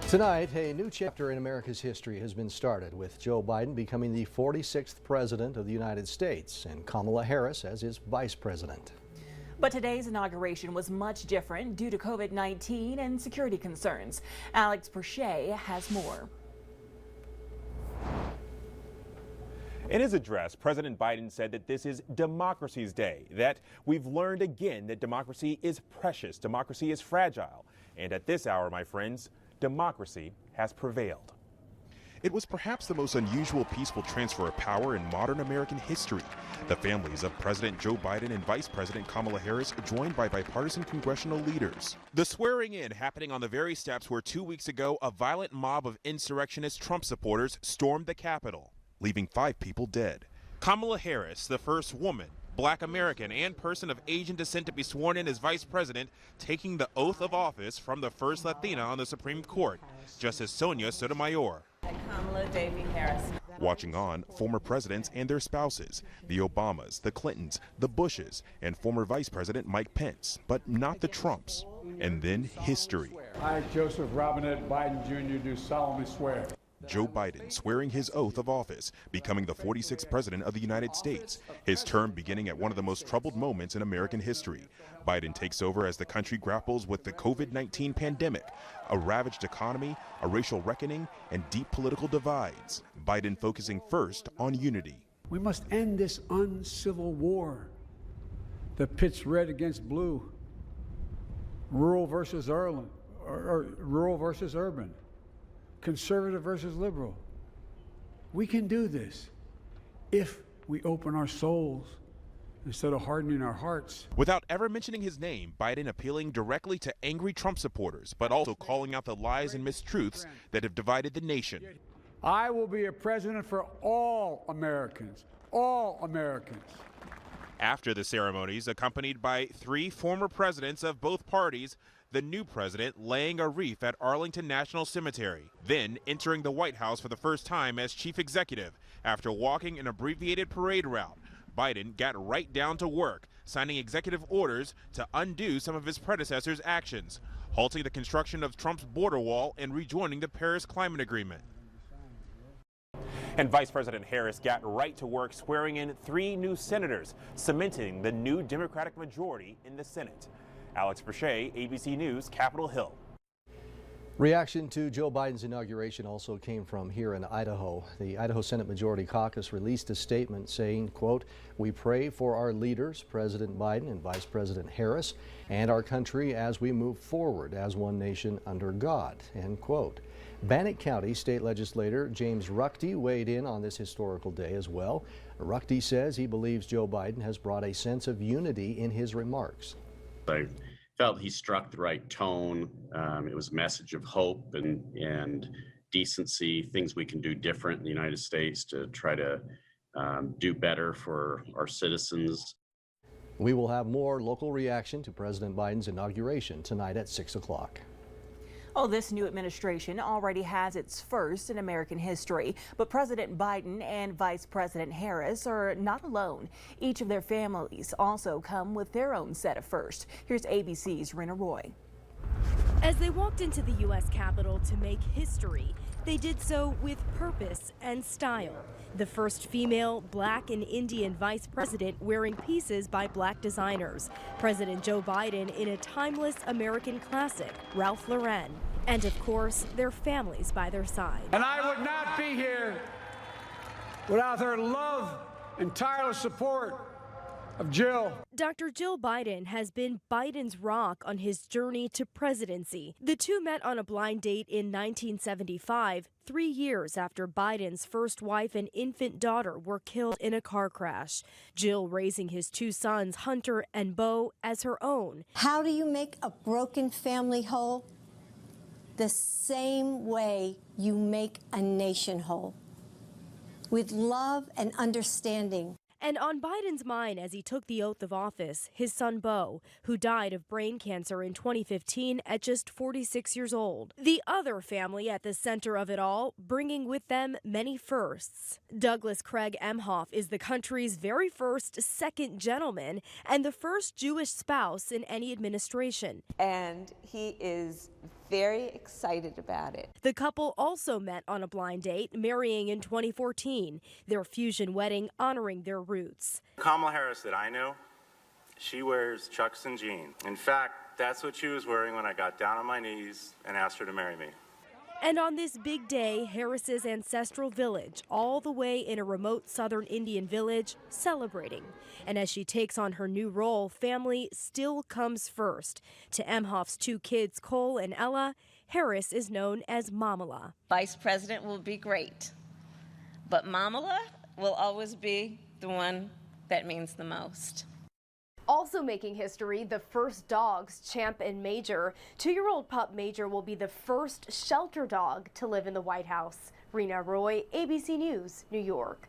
Tonight, a new chapter in America's history has been started, with Joe Biden becoming the 46th president of the United States and Kamala Harris as his vice president. But today's inauguration was much different due to COVID-19 and security concerns. Alex Perche has more. In his address, President Biden said that this is Democracy's Day, that we've learned again that democracy is precious, democracy is fragile. And at this hour, my friends, democracy has prevailed. It was perhaps the most unusual peaceful transfer of power in modern American history. The families of President Joe Biden and Vice President Kamala Harris joined by bipartisan congressional leaders. The swearing in happening on the very steps where 2 weeks ago a violent mob of insurrectionist Trump supporters stormed the Capitol, leaving 5 people dead. Kamala Harris, the first woman, Black American, and person of Asian descent to be sworn in as vice president, taking the oath of office from the first Latina on the Supreme Court, Justice Sonia Sotomayor. Kamala Devi Harris. Watching on, former presidents and their spouses, the Obamas, the Clintons, the Bushes, and former Vice President Mike Pence, but not the Trumps. And then history. I, Joseph Robinette Biden Jr., do solemnly swear. Joe Biden swearing his oath of office, becoming the 46th president of the United States, his term beginning at one of the most troubled moments in American history. Biden takes over as the country grapples with the COVID-19 pandemic, a ravaged economy, a racial reckoning, and deep political divides. Biden focusing first on unity. We must end this uncivil war that pits red against blue, rural versus urban, conservative versus liberal. We can do this if we open our souls instead of hardening our hearts. Without ever mentioning his name, Biden appealing directly to angry Trump supporters, but also calling out the lies and mistruths that have divided the nation. I will be a president for all Americans, all Americans. After the ceremonies, accompanied by 3 former presidents of both parties, the new president laying a wreath at Arlington National Cemetery, then entering the White House for the first time as chief executive. After walking an abbreviated parade route, Biden got right down to work, signing executive orders to undo some of his predecessors' actions, halting the construction of Trump's border wall and rejoining the Paris Climate Agreement. And Vice President Harris got right to work swearing in 3 new senators, cementing the new Democratic majority in the Senate. Alex Perche, ABC News, Capitol Hill. Reaction to Joe Biden's inauguration also came from here in Idaho. The Idaho Senate Majority Caucus released a statement saying, quote, "We pray for our leaders, President Biden and Vice President Harris, and our country as we move forward as one nation under God," end quote. Bannock County State Legislator James Ruchti weighed in on this historical day as well. Ruchti says he believes Joe Biden has brought a sense of unity in his remarks. I felt he struck the right tone. It was a message of hope and decency, things we can do different in the United States to try to do better for our citizens. We will have more local reaction to President Biden's inauguration tonight at 6 o'clock. Oh, this new administration already has its first in American history, but President Biden and Vice President Harris are not alone. Each of their families also come with their own set of firsts. Here's ABC's Rena Roy. As they walked into the U.S. Capitol to make history, they did so with purpose and style. The first female, Black and Indian vice president wearing pieces by Black designers. President Joe Biden in a timeless American classic, Ralph Lauren. And of course, their families by their side. And I would not be here without their love and tireless support of Jill. Dr. Jill Biden has been Biden's rock on his journey to presidency. The two met on a blind date in 1975, 3 years after Biden's first wife and infant daughter were killed in a car crash. Jill raising his 2 sons, Hunter and Beau, as her own. How do you make a broken family whole? The same way you make a nation whole, with love and understanding. And on Biden's mind as he took the oath of office, his son Beau, who died of brain cancer in 2015 at just 46 years old. The other family at the center of it all, bringing with them many firsts. Douglas Craig Emhoff is the country's very first second gentleman and the first Jewish spouse in any administration. And he is very excited about it. The couple also met on a blind date, marrying in 2014, their fusion wedding honoring their roots. Kamala Harris that I know, she wears Chucks and jeans. In fact, that's what she was wearing when I got down on my knees and asked her to marry me. And on this big day, Harris's ancestral village, all the way in a remote southern Indian village, celebrating. And as she takes on her new role, family still comes first. To Emhoff's two kids, Cole and Ella, Harris is known as Mamala. Vice President will be great, but Mamala will always be the one that means the most. Also making history, the first dogs, Champ and Major. 2-year-old pup Major will be the first shelter dog to live in the White House. Rena Roy, ABC News, New York.